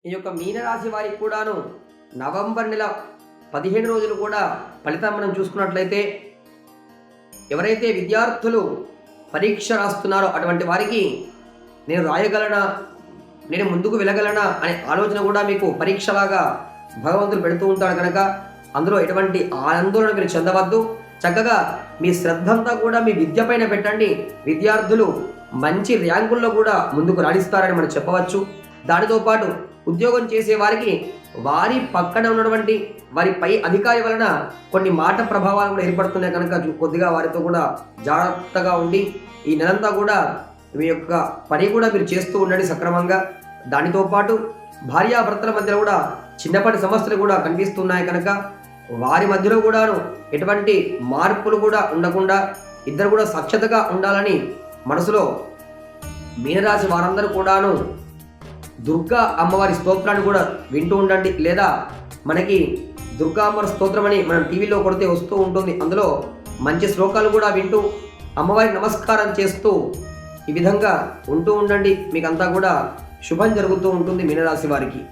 ఈ యొక్క మీనరాశి వారికి కూడాను నవంబర్ నెల 15 రోజులు కూడా ఫలితం మనం చూసుకున్నట్లయితే ఎవరైతే విద్యార్థులు పరీక్ష రాస్తున్నారో అటువంటి వారికి నేను రాయగలనా, నేను ముందుకు వెళ్ళగలనా అనే ఆలోచన కూడా మీకు పరీక్షలాగా భగవంతుడు పెడుతూ ఉంటాడు కనుక అందులో ఎటువంటి ఆందోళన మీరు చెందవద్దు. చక్కగా మీ శ్రద్ధంతా కూడా మీ విద్య పైన పెట్టండి. విద్యార్థులు మంచి ర్యాంకుల్లో కూడా ముందుకు రాణిస్తారని మనం చెప్పవచ్చు. దానితో పాటు ఉద్యోగం చేసే వారికి వారి పక్కన ఉన్నటువంటి వారి పై అధికారి వలన కొన్ని మాట ప్రభావాలు కూడా ఏర్పడుతున్నాయి కనుక కొద్దిగా వారితో కూడా జాగ్రత్తగా ఉండి ఈ నెలంతా కూడా మీ యొక్క పని కూడా మీరు చేస్తూ ఉండండి సక్రమంగా. దానితో పాటు భార్యాభర్తల మధ్యలో కూడా చిన్నపాటి సమస్యలు కూడా కనిపిస్తున్నాయి కనుక వారి మధ్యలో కూడాను ఎటువంటి మార్పులు కూడా ఉండకుండా ఇద్దరు కూడా సఖ్యతగా ఉండాలని మనసులో మీనరాశి వారందరూ కూడాను దుర్గా అమ్మవారి స్తోత్రాన్ని కూడా వింటూ ఉండండి. లేదా మనకి దుర్గా అమ్మవారి స్తోత్రం అని మనం టీవీలో కొడితే వస్తూ ఉంటుంది. అందులో మంచి శ్లోకాలు కూడా వింటూ అమ్మవారికి నమస్కారం చేస్తూ ఈ విధంగా ఉంటూ ఉండండి. మీకంతా కూడా శుభం జరుగుతూ ఉంటుంది మీనరాశి వారికి.